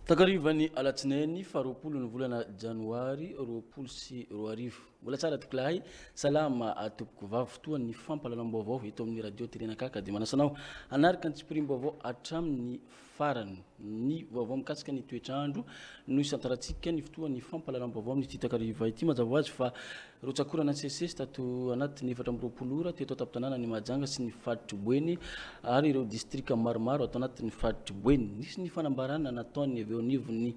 Takarivany alatsinainy faharoapolo ny volana janoary roapolo sy roa arivo. Mbola tsara toklahy salama atopoko vavy fotoa ny fampalalam-baovao eto amin'ny radio Terenakaka dia manasanao anaraka ny tsipirim-baovao hatramin'ny farany ny vaovao mikasika ny toetrandro no isantarantsika ny fotoa ny fampalalam-baovao amin'ny takariva ity mazava ho azy fa rotsakorana sesesy tato anatin'ny 4 ora teto an-tampon-tanàna ny Mahajanga sy ny faritry Boeny ary ireo distrika maromaro atao anatin'ny faritry Boeny. Nisy ny fanambarana nataony avy eo anivon'ny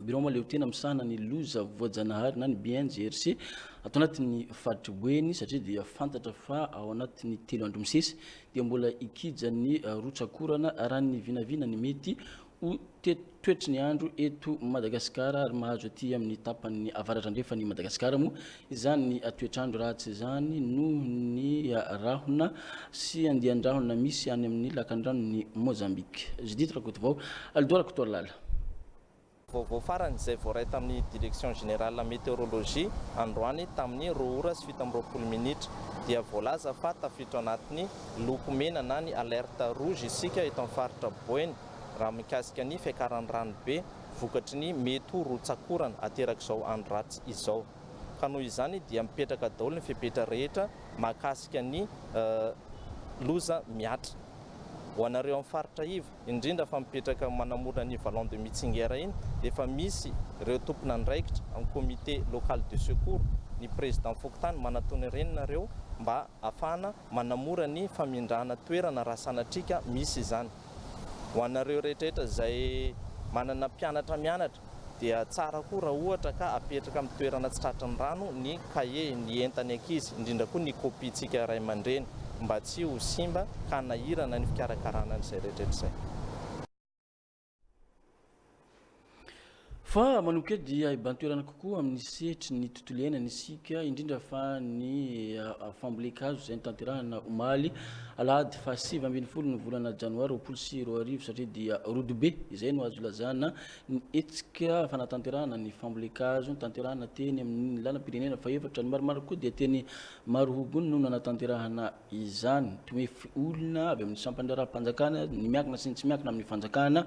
Bureau Mahaleotena misahana ny loza voajanahary na ny BNGRC atao anatin'ny faritry Boeny satria dia fantatra fa ao anatin'ny 3 andro misesy dia mbola ikija ny rotsakorana raha ny vinavina ny mety ho toetry ny andro eto Madagasikara ary mahazo aty amin'ny tapan'ny avaratra andrefa ny Madagasikara moa izany ny toetrandro ratsy izany noho ny rahona sy andian-drahona misy any amin'ny lakan-drano ny Mozambique. Judith Rakotovao Aldora Kotoalala. Vaovao farany izay voaray tamin'ny direction générale météorologie androany tamin'ny 2:20 minitra dia voalaza fa tafiditra anatin'ny loko mena na ny alerte rouge isika eto amin'ny faritra Boeny raha mikasika ny fiakaran'ny rano be vokatry ny mety ho rotsakorana aterak'izao andro ratsy izao. Ka noho izany dia mipetraka daholo ny fepetra rehetra mahakasika ny loza miatra. Ho anareo amin'ny faritra Iva indrindra fa mipetraka manamora ny Vallon de Mitsingera iny dia efa misy ireo tompona andraikitra amin'ny comité local de secours ny président Fokotany manatony renareo mba afana manamora ny famindrana toerana raha sanatrika misy izany. Ho anareo rehetrarehetra izay manana mpianatra mianatra dia tsara koa raha ohatra ka apetraka amin'ny toerana tsy tratran'ny rano ny cahier ny entany ankizy indrindra koa ny kopitsika ray aman-dreny mba tsy ho simba ka nahirana ny fikarakarana n'izay rehetrarehetra izay. Fa manomboka dia ibantoerana kokoa amin'ny setry ny tontolo iainana isika indrindra fa ny famboleka-hazo izay nitanterahana omaly alahady fa 7 ny volana janoary roapolo sy roa arivo satria dia rodobe izay no azo lazana ny etsika fanatanterahana ny famboleka-hazo nitanterahana teny amin'ny lalam-pirenena fa efatra ny maromaro koa dia teny marohogony no nanatanterahana izany toy olona avy amin'ny sampandra-panjakana ny miakina sy ny tsy miakina amin'ny fanjakana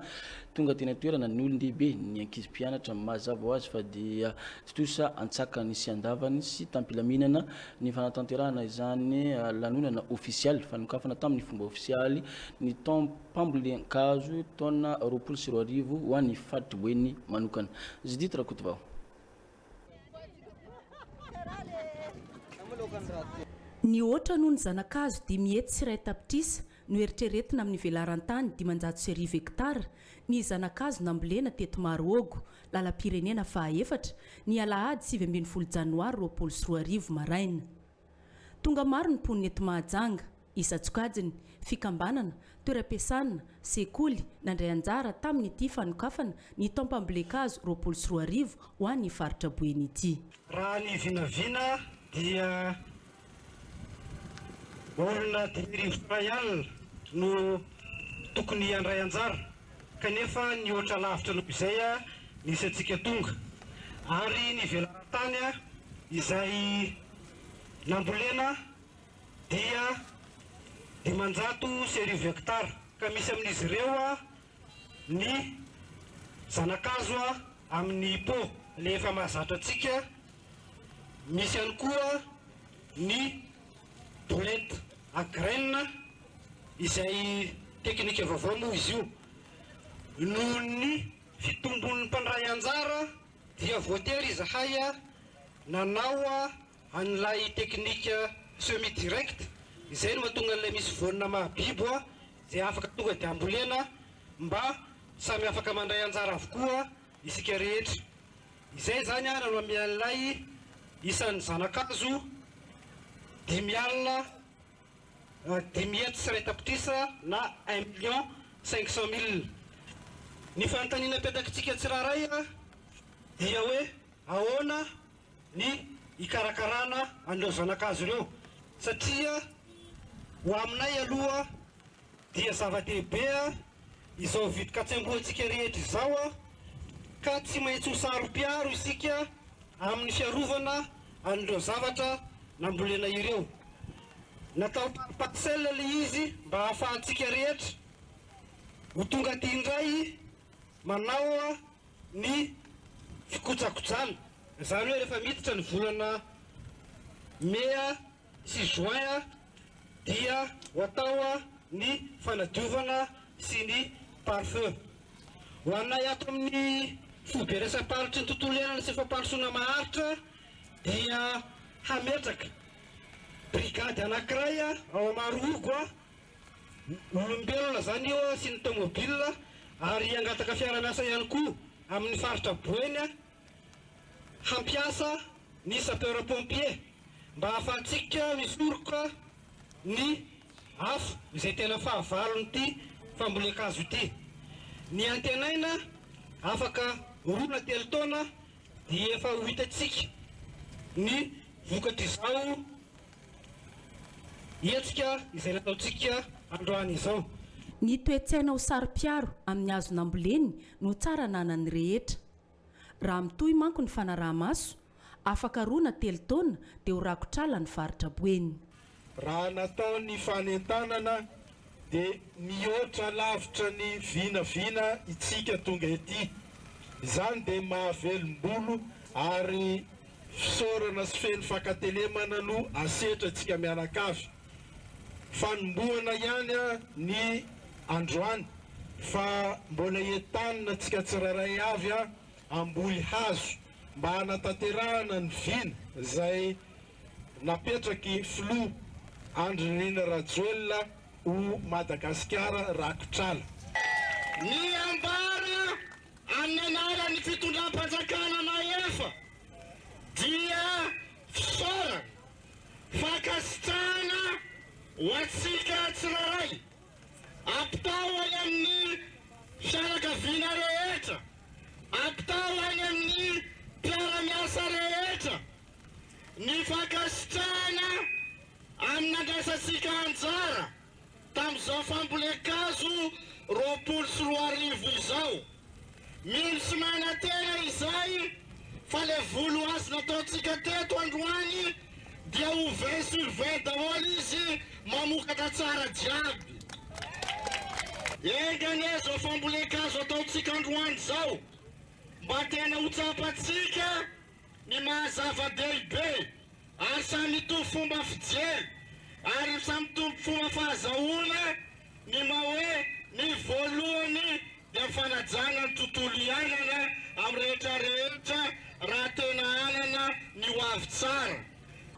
tonga teny toerana ny olon-dehibe ny ankizy mpianatra mazava ho azy fa dia totosa antsaka ny sy andavany sy tampilaminana ny fanatanterahana izany lanonana ofisialy fanokafana tamin'ny fomba ofisialy ny taom-pambolen-kazo taona roapolo sy roa arivo ho an'ny faritry Boeny manokana. Judith Rakotovao. Ny ohatra noho ny zanakazo 10 sy iray tapitrisa no eritreretina amin'ny velaran-tany 500 hektara ny zanakazo nambolena teto Marohogo lalam-pirenena faha-efatra ny alahady 7 janoary roapolo sy roa arivo maraina. Tonga maro ny mponina eto Mahajanga isa-tsokajiny fikambanana toeram-piasana sekoly nandray anjara tamin'ity fanokafana ny taom-pamboleka-hazo roapolo sy roa arivo ho an'ny faritra Boeny ity. Raha ny vinavina dia olona 10,000 alina no tokony handray anjara kanefa ny ohatra lavitra noho izay nisy antsika tonga ary ny velarantany izay nambolena dia 500 hektara ka misy amin'izy ireo ny zanakazo amin'ny po le efa mahazatra antsika, misy ihany koa ny bolety agraine izay teknika vaovao moa izy io. Noho ny fitombon'ny mpandray anjara dia voatery izahay nanao an'ilay teknika semi direct izay no mahatonga an'ilay misy voanina mahabibo izay afaka tonga dia ambolena mba samy afaka mandray anjara avokoa isika rehetra. Izay zany nanao amin'ilay isan'ny zanakazo 10 hetsy sy iray tapitrisa na 1,500,000. Ny fanontaniana petakitsika tsiraray dia hoe ahoana ny ikarakarana an'ireo zanakazo ireo satria ho aminay aloha dia zava-dehibe izao vidin-katsembohantsika rehetra izao ka tsy maintsy ho saro-piaro isika amin'ny fiarovana an'ireo zavatra nambolena ireo. Natao parcelle le izy mba ahafahantsika rehetra ho tonga ty indray manao ny fikotsakotsana. Izany hoe rehefa miditra ny volana mea sy juin dia ho atao ny fanadiovana sy ny pare-feu. Ho anay ato amin'ny fobe resam-paritry ny tontolo iainana sy fampandrosoana maharitra dia hametraka brigady anankiray ao Marogo olombelona zany io sy ny tomobile ary angataka fiara-miasa ihany koa amin'ny faritra Boeny hampiasa ny sapeur pompier mba ahafahantsika misoroka ny afo izay tena fahavalon'ity fambolekazo ity. Ny antenaina afaka roa telo taona dia efa ho hitantsika ny vokatr'izao hetsika izay nataontsika androany izao. Ny toe-tsaina ho sari-piaro amin'ny hazon'amboleny no tsara nanany rehetra. Raha mitohy manko ny fanaraha-maso, afaka roa na telo taona dia ho rakotr'ala ny faritra Boeny. Raha natao ny fanentanana dia mihoatra lavitra ny vinavina itsika tonga ety. Izany dia mahavelom-bolo ary fisaorana sy feno fakatelemana no asetra tsika mianakavy. Fanombohana ihany ny androany fa mbola entanina tsika tsiraray avy amboly hazo mba hanatanterahana ny vina izay napetraky filoha Andry Nirina Rajoelina ho Madagasikara rakotr'ala. Ny ambara amin'ny anaran'ny fitondram-panjakana maefa dia fisaorana fakasitrahana ho antsika tsiraray apitao any amin'ny fianakaviana rehetra, apitao any amin'ny mpiara-miasa rehetra, ny fakasitrahana amin'andraisantsika anjara tamin'izao fambolekazo 2024 izao. Mino sy manantena izay fa le volo azy nataontsika teto androany dia ho 20/20 daholo izy mamokatra tsara jiaby. Engane zao fambolekazo ataontsika androany izao mba tena ho tsapantsika ny mahazava-dehibe ary samy mitovy fomba fijery ary samy mitovy fomba fahazahoana ny mahoe ny voalohany dia fanajana ny tontolo iainana amin'ny rehetrarehetra raha tena anana ny ho avy tsara.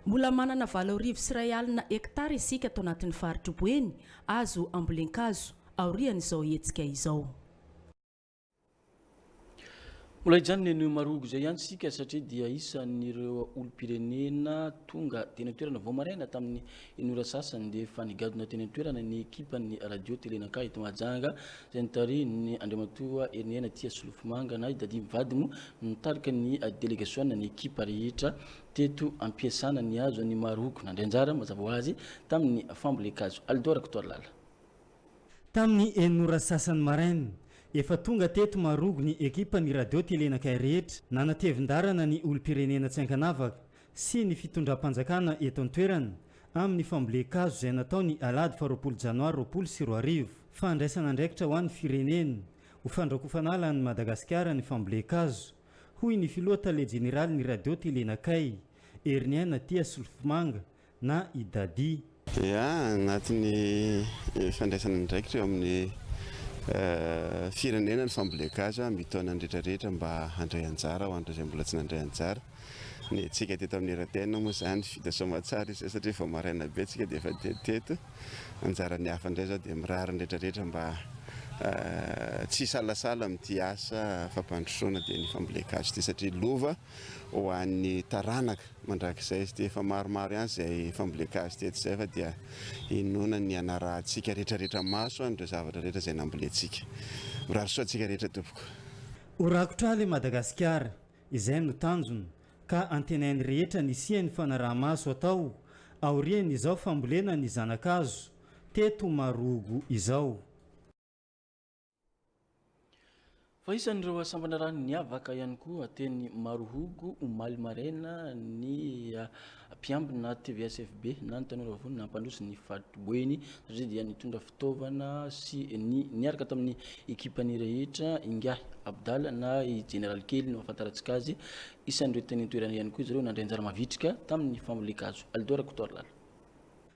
Mbola manana 4,000 hektara isika tao anatin'ny faritra Boeny azo ambolenkazo aorian'izao hetsika izao. Mbola hijanona ny Marogo izay ihany sika satria dia isan'ireo olom-pirenena tonga teny toerana vao maraina tamin'ny inora sasany dia efa nigadona teny toerana ny ekipan'ny radio telenaka eto Mahajanga izay nitariny Andriamatoa Ernena Tia Solofomanga na Dadi Mivady nitarika ny délégation ny ekipa rehetra teto ampiasana ny azo ny Marogo nandray anjara mazava ho azy tamin'ny fambolekazo. Aldora Kotoarlala. Tamin'ny enora sasany maraina efa tonga teto Marogo ny ekipa ny radio telenaka rehetra nanatevin-darana ny olom-pirenena Tsankanavaka sy ny fitondram-panjakana eto an-toerana amin'ny fambolekazo izay natao ny alady 20 janoary 2024 fandraisana andraikitra ho an'ny firenena ho fandrakofanala ny Madagasikara ny fambolekazo hoy ny filoha le jeneraly ny radio telenakay Ernena Tia Solofomanga na Idadi. Anatin'ny fandraisana andraikitra amin'ny firenena ny fambolekazo mitona andretrarehetra mba handray anjara ho andro izay mbola tsy nandray anjara. Ny tsika teto amin'ny ratena moa zany vita somatsara izy satria vao maraina be tsika dia efa teto anjara ny hafa indray zao dia mirary andretrarehetra mba tsy salasala amin'ity asa fampandrosoana dia ny fambolekazo ity satria lova ho an'ny taranaka mandrakizay izy dia efa maromaro ihany izay fambolekazo teto izay fa dia inona ny anarantsika rehetrarehetra maso andreo zavatra rehetra izay nambolentsika. Mirary soa antsika rehetra tompoko. Ho rakotr'ala Madagasikara izay no tanjona ka antenainy rehetra nisian'ny fanaraha-maso atao aoriany izao fambolena ny zanakazo teto Marogo izao. fa isan'ireo sambanarany niavaka ihany koa teny Marohogo omaly marena ny mpiambina TVSFB na ny tanora vavony nampandroso ny fatoboeny satria dia nitondra fitaovana sy niaraka tamin'ny ekipany rehetra ingahy Abdala na i General Kely no afantarantsika azy isan'ireo teny toerana ihany koa izy ireo nandray anjara mavitrika tamin'ny famolekazo Aldora Kotorlala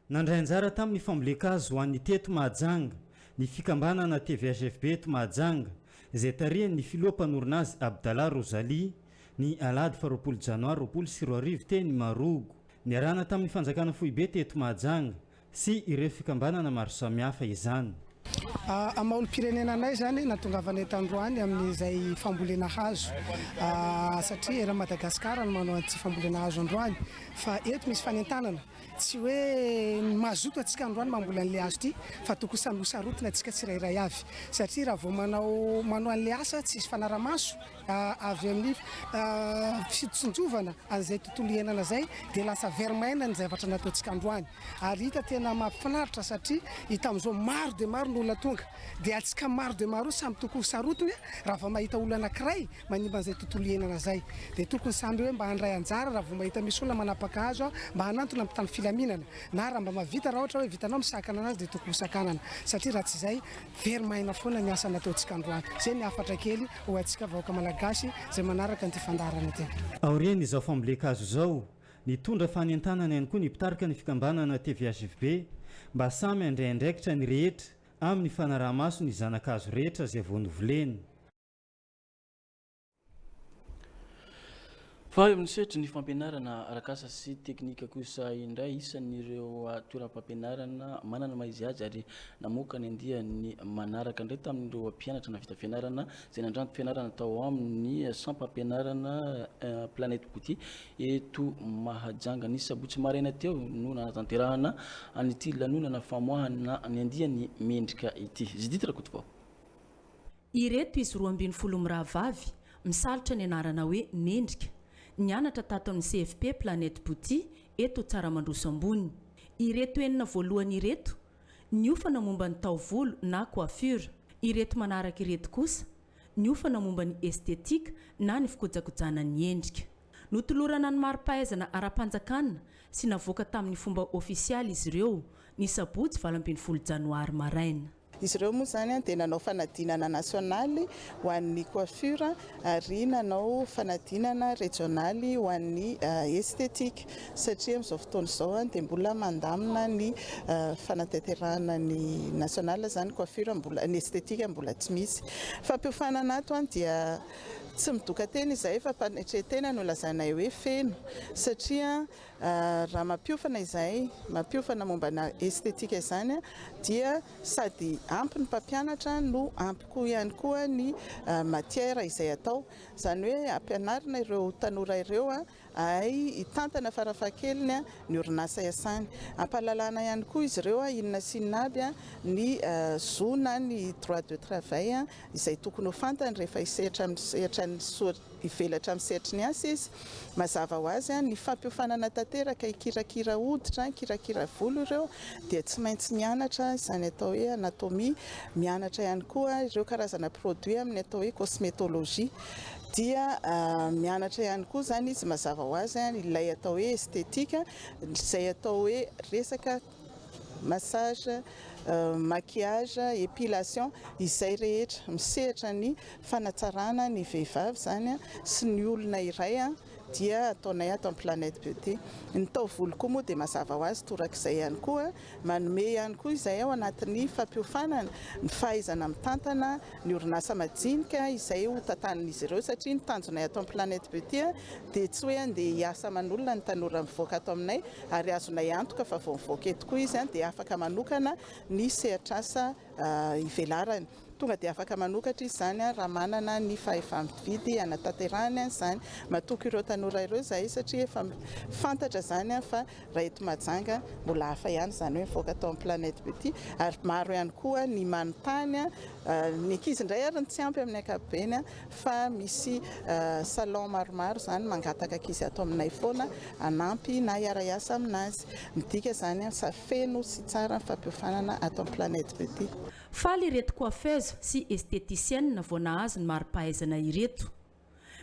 nandray anjara tamin'ny famolekazo ho an'ny teto Mahajanga ny fikambanana TVSFB eto Mahajanga izay tarihany filoha mpanorina azy Abdala Rosalie ny alady 20 janoary 2024 teny Marogo niarahana tamin'ny fanjakana foibe teto Mahajanga sy ireo fikambanana maro samihafa izany. Amaolom-pirenena anay zany natongavanay tandroany amin'izay fambolena hazo satria era Madagasikara no manao an'ity fambolena hazo androany fa eto misy fanentanana tsy hoe mazoto atsika androany mamboly an'le hazo ity fa tokony sarotina atsika tsirairay avy satria raha vao manao an'le asa tsy isy fanaramaso avy amin'ny fitsonjovana an'izay tontolo iainana zay dia lasa vermaina ny zavatra nataontsika androany ary hita tena mahafinaritra satria hita amin'izao maro dia maro olona tonga dia atsika maro dia maro samy tokony sarotiny raha vao mahita olona anankiray manimba an'izay tontolo iainana zay dia tokony samby hoe mba handray anjara raha vao mahita misy olona manapaka hazo mba hanantona amin'ny tany filaminana na raha mba mavita raha ohatra hoe vitanao misakana anazy dia tokony hosakanana satria raha tsy izay verimaina foana ny asa nataontsika androany zay ny afatra kely ho antsika vahoaka malagasy zay manaraka ny fandarana teny aoriany izao fambolekazo zao nitondra fanentanana ihany koa ny mpitarika ny fikambanana TVSFB mba samy andray andraikitra ny rehetra amin'ny fanarahamaso ny zanakazo rehetra izay voanovoleny. Fa eo amin'ny setry ny fampianarana arakasa sy teknika kosa indray isan'ireo toeram-pampianarana manana maizy azy ary namoaka ny andia ny manaraka indray tamin'ireo mpianatra navita fianarana izay nandranto fianarana tao amin'ny sampam-pianarana Planète Bouty eto Mahajanga ny sabotsy maraina teo no natanterahana an'ity lanonana famoahana ny andia ny mendrika ity. Ziditra Kotovao. Ireto izy 12 mirahavavy misalotra ny anarana hoe mendrika nianatra tato amin'ny CFP Planète Bouty eto Tsaramandroso ambony. Ireto enina voalohany ireto niofana momba ny taovolo na coiffure. Ireto manaraka ireto kosa niofana momba ny estetika na ny fikojakojana ny endrika. Notolorana ny mari-pahaizana ara-panjakana sy navoaka tamin'ny fomba ofisialy izy ireo ny sabotsy 20 janoary maraina. Izy ireo moa zany dia nanao fanadinana nasionaly ho an'ny coiffure ary nanao fanadinana regionaly ho an'ny estetika satria amin'izao fotoana izao dia mbola mandamina ny fanatanterahana ny nasionaly zany coiffure mbola ny estetika mbola tsy misy. Fampiofanana ato dia tsy midoka tena izay fa panetretena no lazanay hoe feno satria raha mampiofana izay mampiofana mombana estetika izany dia sady ampy ny mpampianatra no ampy koa ihany koa ny matière izay atao zany hoe ampianarina ireo tanora ireo ay hitantana farafahakeliny ny orinasa iasany ampalalana ihany koa izy ireo inona sy inona aby ny zona ny droit de travail izay tokony ho fantany rehefa isehatra ivelatra amin'ny sehatry ny asa izy mazava ho azy ny fampiofanana tanteraka ikirakira hoditra kirakira volo ireo dia tsy maintsy mianatra izany atao hoe anatomie mianatra ihany koa ireo karazana produit amin'ny atao hoe cosmétologie dia mianatra ihany koa zany izy mazava ho azy ilay atao hoe estetika izay atao hoe resaka massage maquillage épilation izay rehetra misehatra ny fanatsarana ny vehivavy zany sy ny olona iray dia ataonay ato amin'ny Planète Bouty. Ny taovolo koa moa dia mazava ho azy torak'izay ihany koa manome ihany koa izay ao anatin'ny fampiofanana ny fahaizana mitantana ny orinasa majinika izay ho tantanin'izy ireo satria ny tanjonay ato amin'ny Planète Bouty dia tsy hoe andeha hiasa aman'olona ny tanora mivoaka ato aminay ary azonay antoka fa vao mivoaka eto koa izy dia afaka manokana ny sehatr'asa ivelarany. Tonga dia afaka manokatra izy zany raha manana ny fahefa-mividy anatanterahany zany matoky ireo tanora ireo izay satria efa fantatra zany fa raha eto Mahajanga mbola hafa ihany zany hoe mivoaka atao amin'ny Planète Bouty ary maro ihany koa ny manontany ny ankizy indray ary tsy ampy amin'ny ankapobeny fa misy salon maromaro zany mangataka ankizy ato aminay foana anampy na hiara-iasa aminazy midika zany sa feno sy tsara ny fampiofanana ato amin'ny Planète Bouty. Faly ireto coiffeuse sy esthéticienne vao nahazo ny mari-pahaizana ireto.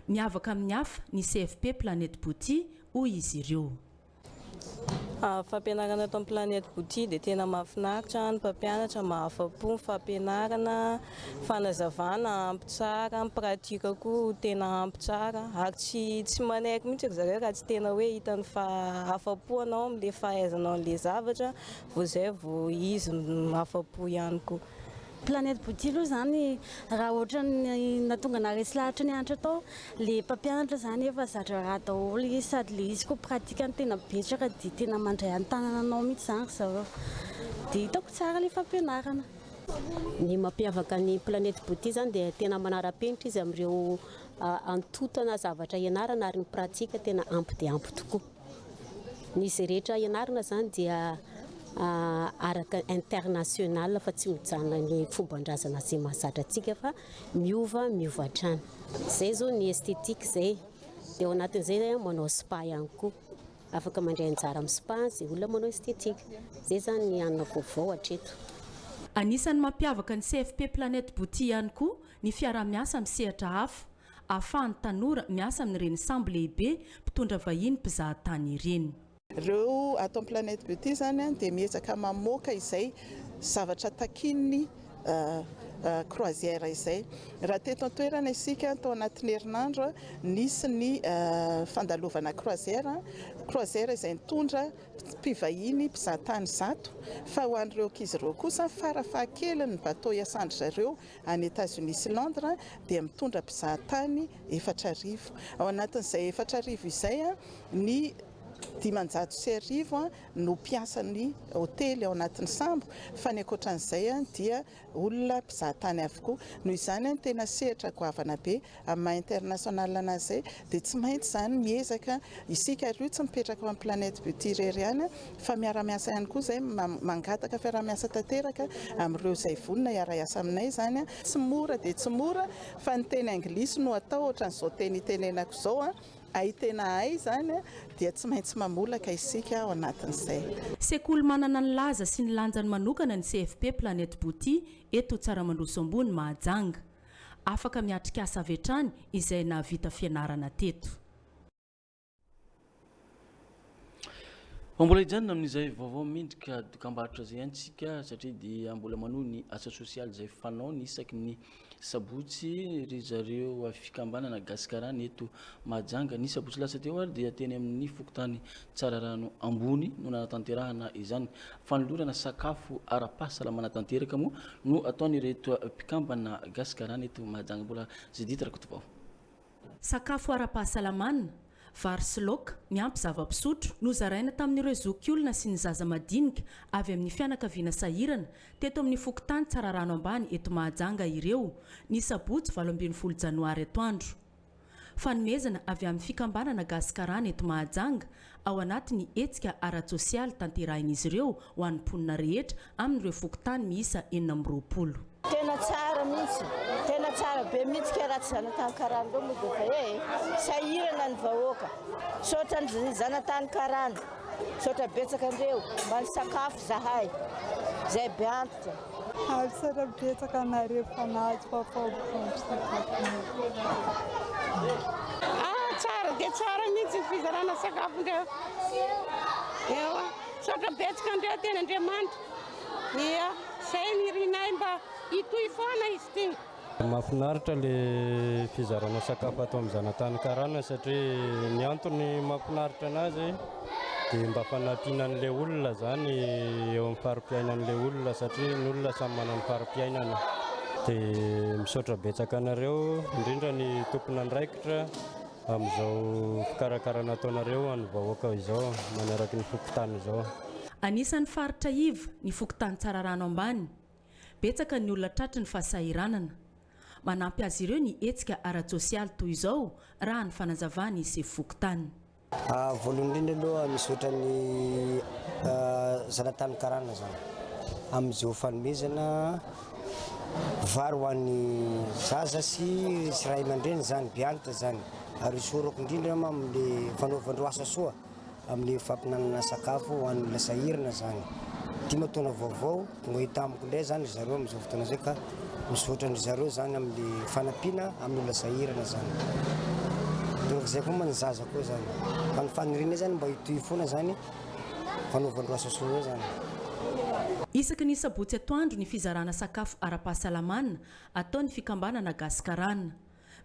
Miavaka amin'ny hafa ny CFP Planète Beauty hoy izy ireo. Fampianarana eto amin'ny Planète Beauty dia tena mahafinaritra, ny mpampianatra mahafa-po, fampianarana, fanazavana ampy tsara, ny pratika koa tena ampy tsara ary tsy manaiky mihitsy ry zareo raha tsy tena hoe hitany afa-po anao amin'ilay fahaizanao an'ilay zavatra vao izay vao izy afa-po ihany koa. Planète Beauty aloha zany raha ohatra ny natonga naresy lahatra ny andro atao le mpampianatra zany efa zatra raha daholo izy sady le izy koa pratika ny tena betsaka dia tena mandray an-tanananao mihitsy zany zareo dia hitako tsara le fampianarana. Ny mampiavaka ny Planète Beauty zany dia tena manara-penitra izy amin'ireo antotana zavatra ianarana ary ny pratika tena ampy dia ampy tokoa. Ny izay rehetra ianarana zany dia araka international fa tsy mijanona ny fomban-drazana izay mahazatra antsika fa miova hatrany. Zay zao ny esthétique zay dia ao anatin'izay manao spa ihany koa. Afaka mandray anjara amin'ny spa izay olona manao esthétique. Zay zany ny anona vaovao hatreto. Anisan'ny mampiavaka ny CFP Planète Beauty ihany koa ny fiara-miasa amin'ny sehatra hafa ahafahan'ny tanora miasa amin'ireny sambo lehibe mpitondra vahiny mpizahatany ireny. Ireo ato amin'ny Planète Beauty zany dia miezaka mamoaka izay zavatra takin'ny croisière izay. Raha teto an-toerana isika tao anatin'ny herinandro nisy ny fandalovana croisière izay mitondra mpivahiny mpizahatany 100 fa ho an'ireo ankizy ireo kosa farafahakeliny ny bateau iasandry zareo any États-Unis sy Londres dia mitondra mpizahatany 4,000. Ao anatin'izay 4,000 izay ny 500 no mpiasan'ny hotely ao anatin'ny sambo fa ny ankoatran'izay dia olona mpizahatany avokoa. Noho izany tena sehatra goavana be amin'ny maha international anazy dia tsy maintsy zany miezaka isika ireo tsy mipetraka amin'ny Planète Beauty irery ihany fa miara-miasa ihany koa zay mangataka fiara-miasa tanteraka amin'ireo izay vonona hiara-iasa aminay zany. Tsy mora dia tsy mora fa ny teny anglisy no atao ohatran'izao teny itenenako izao ay tena ay zany dia tsy maintsy mamolaka isika ao anatin'izay. Sekoly manana ny laza sy ny lanjany manokana ny CFP Planète Beauty eto Tsaramandoso ambony Mahajanga. Afaka miatrika asa avy hatrany izay nahavita fianarana teto. Mbola hijanona amin'izay vaovao mindrika dokam-barotra izay antsika satria dia mbola manohy ny asa sosialy izay fanao ny isaky ny sabotsy ry zareo fikambanana Gasikarana eto Mahajanga. Ny sabotsy lasa teo ary dia teny amin'ny fokotany Tsararano ambony no nanatanterahana izany fanolorana sakafo ara-pahasalamana tanteraka moa no ataon'ireto mpikambana Gasikarana eto Mahajanga. Mbola ziditra rakotovao. Sakafo ara-pahasalamana vary sy laoka miampy zava-pisotro no zaraina tamin'ireo zokiolona sy ny zaza madinika avy amin'ny fianakaviana sahirana teto amin'ny fokotany Tsararano ambany eto Mahajanga ireo ny sabotsy 12 Janoary atoandro. Fanomezana avy amin'ny fikambanana Gasikarana eto Mahajanga ao anatin'ny hetsika ara-tsosialy tanterahin'izy ireo ho an'ny mponina rehetra amin'ireo fokotany miisa 920. Tena tsara mihitsy, tena tsara be mihitsy ka raha tsy zanatany karana ireo moa dia fa sahirana ny vahoaka saotra ny zanatany karana saotra betsaka andreo mba ny sakafo zahay zay be antitra. Tsara betsaka anareo fanazy tsara dia tsara mihitsy ny fizarana sakafo ndreo. Ewa saotra betsaka andreo teny Andriamanitra. Ia zay ny rinay mba hitohy foana izy ty. Mahafinaritra le fizarana sakafo atao amin'ny zanatany karana satria ny antony mahafinaritra anazy dia mba fanampiana an'ilay olona zany eo amin'ny farim-piainan'ilay olona satria ny olona samy manana ny farim-piainana. Dia misaotra betsaka anareo indrindra ny tompona andraikitra amin'izao fikarakarana ataonareo any vahoaka izao manaraka ny fokotany izao. Anisan'ny faritra iva ny fokotany Tsararano ambany. Betsaka ny olona tratry ny fahasahiranana. Manampy azy ireo ny hetsika ara-tsosialy toy izao raha ny fanazavana izay fokotany. Voalohany indrindra aloha misaotra ny zanatany karana zany amin'izao fanomezana vary ho an'ny zaza sy ray aman-dreny zany biantita zany ary isorako indrindra amin'le fanaovandreo asa soa amin'ny fampinanana sakafo ho an'ny olona sahirana zany timataona vaovao tonga hitamiko ndray zany zareo am'izao fotoana zay ka misaotra ndry zareo zany amin'ny fanampiana amin'ny olona sahirana zany. Donc zay koa man zaza koa zany fa ny faniriana zany mba hitohy foana zany fanaovandro asa soa zany. Isaky ny sabotsy atoandro ny fizarana sakafo ara-pahasalamana atao ny fikambanana Gaskarana.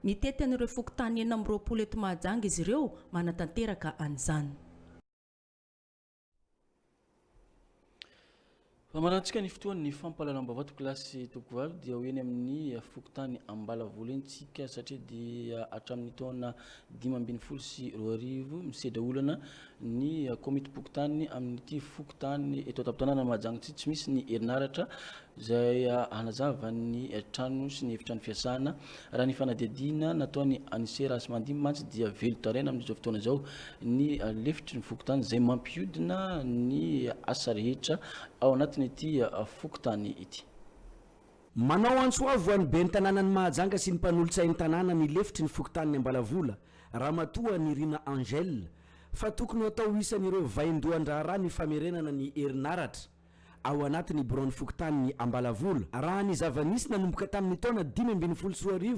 Mitety an'ireo fokontany 20 eto Mahajanga izy ireo manatanteraka an'izany. Famarantsika ny fotoan'ny fampalalam-baovao kilasy Tokovavy dia hoeny amin'ny fokontany Ambalavola intsika satria dia hatramin'ny taona 2012 sy 2020 misedra olana ny komity fokontany amin'ity fokontany eto an-tampon-tanàna Mahajanga tsy misy ny herinaratra zay hanazava ny trano sy ny efitrano fiasana raha ny fanadihadiana nataony anisera Asmandimy mantsy dia velo taraina amin'izao fotoana izao ny lefitry ny fokontany zay mampihodina ny asa rehetra ao anatin'ity fokontany ity. Manao antsoavo an'ny ben'ny tanànan'ny Mahajanga sy ny mpanolotsain'ny tanàna ny lefitry ny fokontany Ambalavola Ramatoa ny Rina Angèle fa tokony atao isan'ireo vaindohan-draharaha ny famerenana ny herinaratra ao anatin'ny bureau-ny fokontany Ambalavola raha ny zava-nisy nanomboka tamin'ny taona 2014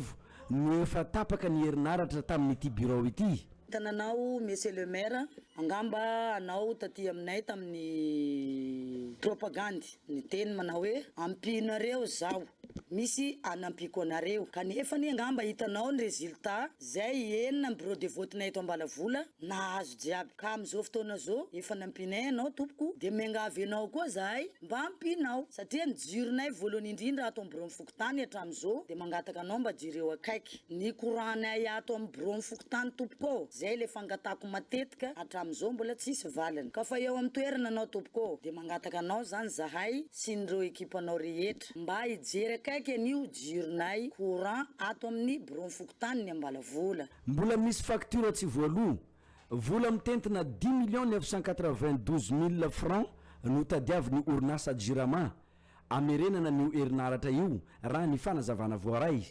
no efa tapaka ny herinaratra tamin'ity bureau ity. Tananao monsieur le maire angamba anao taty aminay tamin'ny propagande ny teny manao hoe ampinareo zao misy anampiko anareo kanefa ny angamba hitanao ny résultat zay enina bureau de vote nay eto Ambalavola nahazo jiaby ka am'izao fotoana zao efa nampinay anao tompoko de miangavy anao koa zahay mba ampinao satria ny jironay voalohany indrindra ato amin'ny bureau fokontany hatramin'izao de mangataka anao mba jireo akaiky ny courant-nay ato amin'ny bureau fokontany tompoko zay le fangatako matetika hatramin'izao mbola tsisy valany ka fa eo amin'ny toerana anao tompoko de mangataka anao zany zahay sy nireo ekipanao rehetra mba hijery akaiky an'io jironay courant ato amin'ny bureau fokontany ny Ambalavola. Mbola misy facture tsy voaloha vola mitentina 10,992,000 francs no tadiavin'ny orinasa Jirama amerenana ny herinaratra io raha ny fanazavana voaray.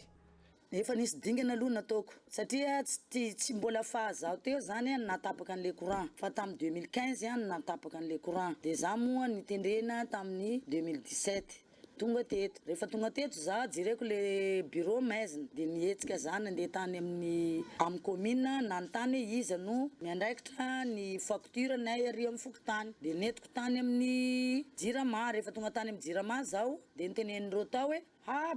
Efa nisy dingana aloha nataoko satria tsy mbola fahazaho teo zany natapaka an'le courant fa tamin'ny 2015 natapaka an'le courant de za moa nitendrena tamin'ny 2017 tonga teto rehefa tonga teto za jireko le bureau maizina de nihetsika zany andeha tany amin'ny commune nanontany iza no miandraikitra ny facture nay ary amin'ny fokontany de netiko tany amin'ny Jirama rehefa tonga tany amin'ny Jirama zao de nitenenindreo tao hoe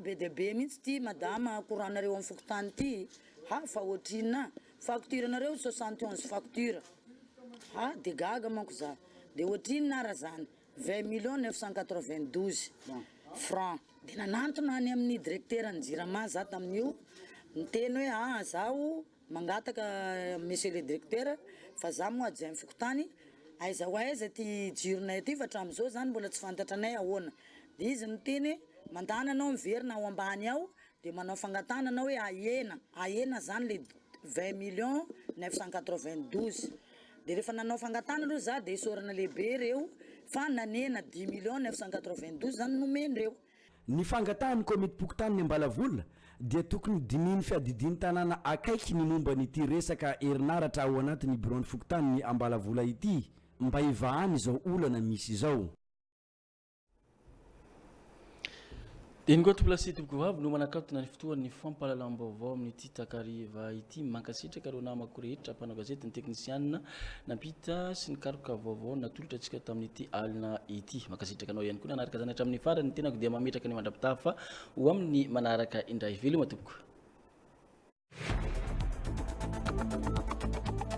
be de be mihitsy ty madama courant nareo amin'ny fokontany ty fa otrina facture nareo 71 facture de gaga manko za de otrina nara zany 20,992 francs de nanantona any amin'ny directeur ny Jirama za tamin'io niteny hoe zaho mangataka monsieur le directeur fa za moa adjoint fokontany aiza ho aiza ty jironay ty fa hatramin'izao zany mbola tsy fantatra anay ahoana de izy niteny mandana anao miverina ao ambany ao de manao fangatana anao hoe ahena zany le 20,992 de rehefa nanao fangatana aloha za de isorana lehibe reo fa nanena 10,992 zany nomendreo. Ny fangatahany komity fokontany Ambalavola dia tokony dininy fiadidiny tanàna akaiky ny momba n'ity resaka herinaratra ao anatin'ny bureau fokontany Ambalavola ity mba hivahany izao olana misy izao. Ingo tuplasi Tokovavy no manakatona ny fotoan'ny fampalalam-baovao amin'ity takariva ity mankasitraka reo namako rehetra mpanao gazety ny teknisianina nampita sy nikaroka vaovao natolotra antsika tamin'ity alina ity mankasitraka anao ihany koa nanaraka zany hatramin'ny farany ny tenako dia mametraka ny mandrapitafa ho amin'ny manaraka indray veloma tompoko.